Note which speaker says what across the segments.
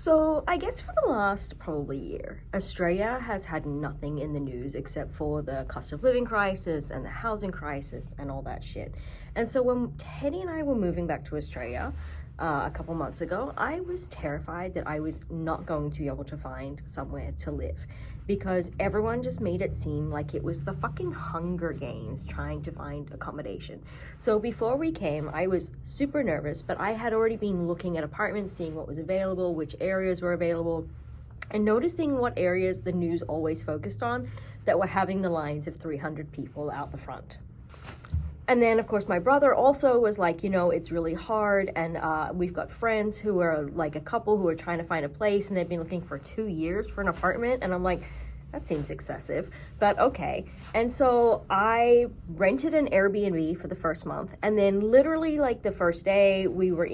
Speaker 1: So I guess for the last probably year, Australia has had nothing in the news except for the cost of living crisis and the housing crisis and all that shit. And so when Teddy and I were moving back to Australia a couple months ago, I was terrified that I was not going to be able to find somewhere to live because everyone just made it seem like it was the fucking Hunger Games trying to find accommodation. So before we came, I was super nervous, but I had already been looking at apartments, seeing what was available, which areas were available, and noticing what areas the news always focused on that were having the lines of 300 people out the front. And then, of course, my brother also was like, it's really hard. And we've got friends who are like a couple who are trying to find a place and they've been looking for 2 years for an apartment. And I'm like, that seems excessive, but okay. And so I rented an Airbnb for the first month. And then literally like the first day we were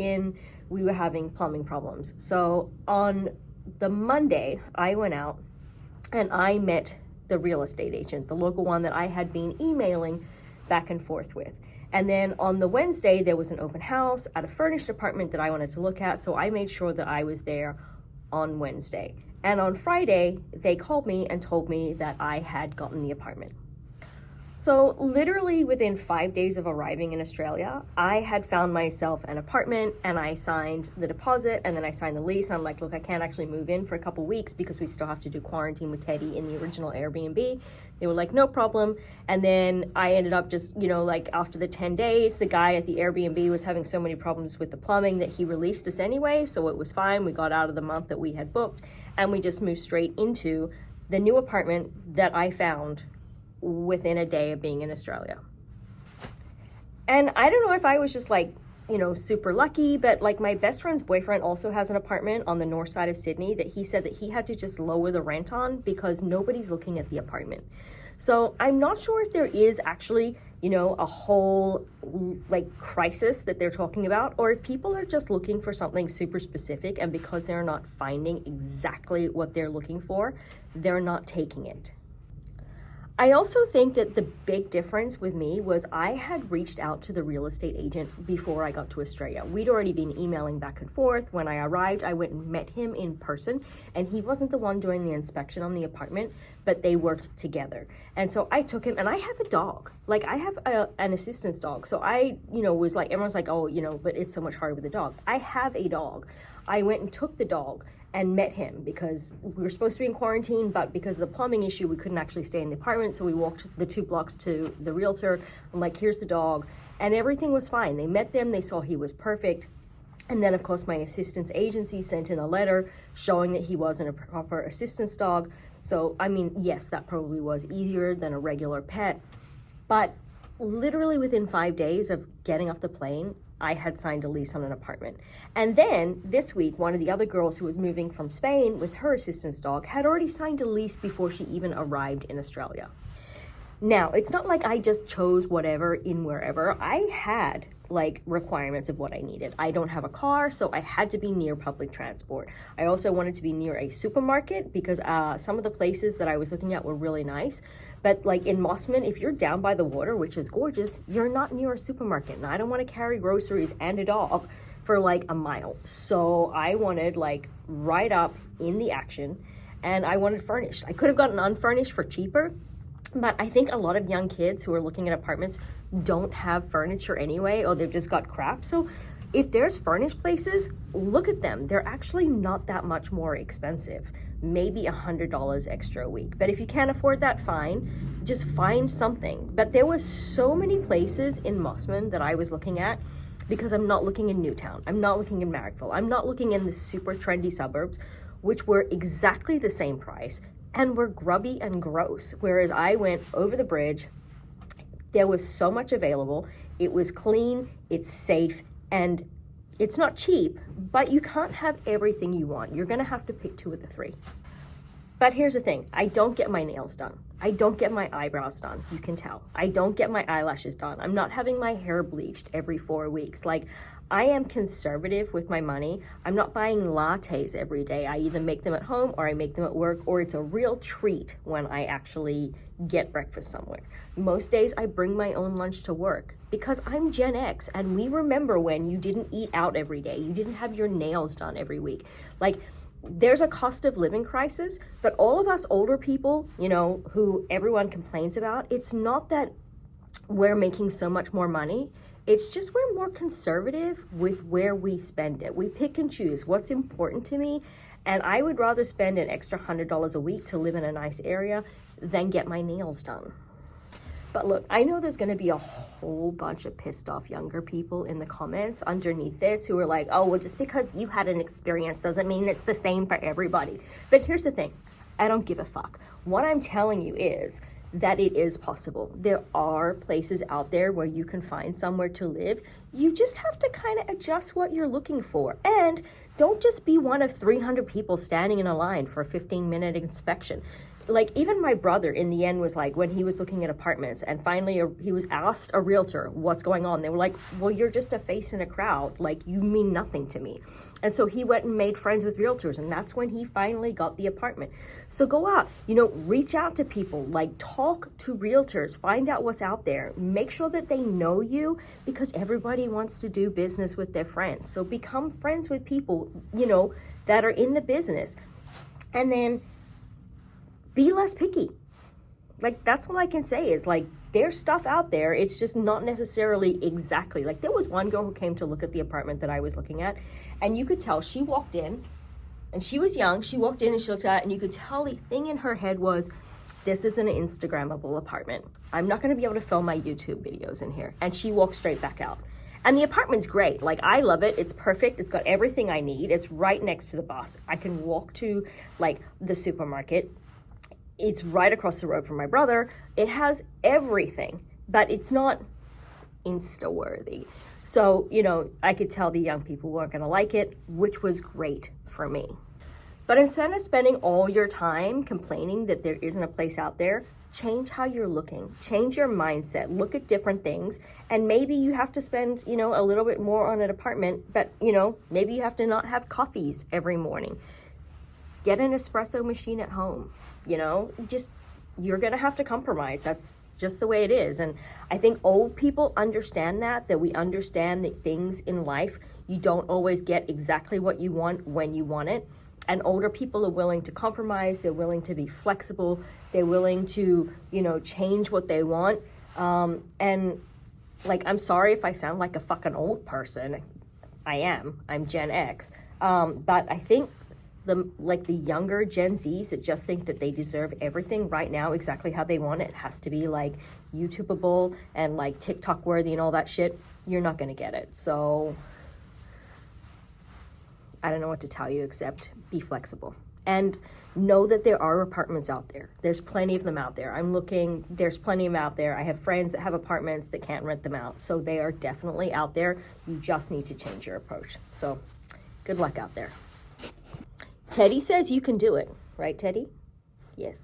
Speaker 1: having plumbing problems. So on the Monday, I went out and I met the real estate agent, the local one that I had been emailing back and forth with. And then on the Wednesday, there was an open house at a furnished apartment that I wanted to look at. So I made sure that I was there on Wednesday. And on Friday, they called me and told me that I had gotten the apartment. So literally within 5 days of arriving in Australia, I had found myself an apartment and I signed the deposit and then I signed the lease. And I'm like, look, I can't actually move in for a couple weeks because we still have to do quarantine with Teddy in the original Airbnb. They were like, no problem. And then I ended up just, like after the 10 days, the guy at the Airbnb was having so many problems with the plumbing that he released us anyway. So it was fine. We got out of the month that we had booked and we just moved straight into the new apartment that I found within a day of being in Australia. And I don't know if I was just like, super lucky, but like my best friend's boyfriend also has an apartment on the north side of Sydney that he said that he had to just lower the rent on because nobody's looking at the apartment. So I'm not sure if there is actually, a whole like crisis that they're talking about, or if people are just looking for something super specific and because they're not finding exactly what they're looking for, they're not taking it. I also think that the big difference with me was I had reached out to the real estate agent before I got to Australia. We'd already been emailing back and forth. When I arrived, I went and met him in person, and he wasn't the one doing the inspection on the apartment, but they worked together. And so I took him, and I have a dog. Like, I have an assistance dog. So I, was like, everyone's like, oh, but it's so much harder with a dog. I have a dog. I went and took the dog and met him because we were supposed to be in quarantine, but because of the plumbing issue, we couldn't actually stay in the apartment. So we walked the 2 blocks to the realtor. I'm like, here's the dog. And everything was fine. They met them. They saw he was perfect. And then, of course, my assistance agency sent in a letter showing that he wasn't a proper assistance dog. So, I mean, yes, that probably was easier than a regular pet. But literally within 5 days of getting off the plane, I had signed a lease on an apartment. And then this week, one of the other girls who was moving from Spain with her assistance dog had already signed a lease before she even arrived in Australia. Now, it's not like I just chose whatever in wherever. I had like requirements of what I needed. I don't have a car, so I had to be near public transport. I also wanted to be near a supermarket because some of the places that I was looking at were really nice. But like in Mossman, if you're down by the water, which is gorgeous, you're not near a supermarket. And I don't want to carry groceries and a dog for like a mile. So I wanted like right up in the action, and I wanted furnished. I could have gotten unfurnished for cheaper, but I think a lot of young kids who are looking at apartments don't have furniture anyway, or they've just got crap. So if there's furnished places, look at them. They're actually not that much more expensive. Maybe $100 extra a week. But if you can't afford that, fine. Just find something. But there was so many places in Mossman that I was looking at because I'm not looking in Newtown. I'm not looking in Marrickville. I'm not looking in the super trendy suburbs, which were exactly the same price and were grubby and gross. Whereas I went over the bridge, there was so much available. It was clean, it's safe, and it's not cheap, but you can't have everything you want. You're gonna have to pick 2 of the 3. But here's the thing, I don't get my nails done. I don't get my eyebrows done, you can tell. I don't get my eyelashes done. I'm not having my hair bleached every 4 weeks. Like, I am conservative with my money. I'm not buying lattes every day. I either make them at home or I make them at work, or it's a real treat when I actually get breakfast somewhere. Most days I bring my own lunch to work because I'm Gen X and we remember when you didn't eat out every day. You didn't have your nails done every week. Like, there's a cost of living crisis, but all of us older people, you know, who everyone complains about, it's not that we're making so much more money. It's just we're more conservative with where we spend it. We pick and choose what's important to me, and I would rather spend an extra $100 a week to live in a nice area than get my nails done. But look, I know there's going to be a whole bunch of pissed off younger people in the comments underneath this who are like, oh, well, just because you had an experience doesn't mean it's the same for everybody. But here's the thing. I don't give a fuck. What I'm telling you is that it is possible. There are places out there where you can find somewhere to live. You just have to kind of adjust what you're looking for. And don't just be one of 300 people standing in a line for a 15-minute inspection. Like, even my brother in the end was like, when he was looking at apartments and finally he was asked a realtor what's going on, they were like, well, you're just a face in a crowd, like you mean nothing to me. And so he went and made friends with realtors, and that's when he finally got the apartment. So go out, you know, reach out to people, like talk to realtors, find out what's out there, make sure that they know you, because everybody wants to do business with their friends. So become friends with people, you know, that are in the business, and then be less picky. Like, that's all I can say is, like, there's stuff out there. It's just not necessarily exactly. Like, there was one girl who came to look at the apartment that I was looking at, and you could tell she walked in, and she was young. She walked in and she looked at it, and you could tell the thing in her head was, this is an Instagrammable apartment. I'm not going to be able to film my YouTube videos in here. And she walked straight back out. And the apartment's great. Like, I love it. It's perfect. It's got everything I need. It's right next to the bus. I can walk to, like, the supermarket. It's right across the road from my brother. It has everything, but it's not Insta-worthy. So, you know, I could tell the young people weren't going to like it, which was great for me. But instead of spending all your time complaining that there isn't a place out there, change how you're looking, change your mindset, look at different things, and maybe you have to spend, you know, a little bit more on an apartment, but, you know, maybe you have to not have coffees every morning. Get an espresso machine at home. You know, just, you're going to have to compromise. That's just the way it is. And I think old people understand that we understand that things in life, you don't always get exactly what you want when you want it. And older people are willing to compromise. They're willing to be flexible. They're willing to, you know, change what they want. And like, I'm sorry if I sound like a fucking old person. I am. I'm Gen X. But I think the younger Gen Zs that just think that they deserve everything right now exactly how they want it, has to be like YouTubeable and like TikTok worthy and all that shit, you're not going to get it. So I don't know what to tell you except be flexible and know that there are apartments out there. There's plenty of them out there. I'm looking, there's plenty of them out there. I have friends that have apartments that can't rent them out. So they are definitely out there. You just need to change your approach. So good luck out there. Teddy says you can do it. Right, Teddy? Yes.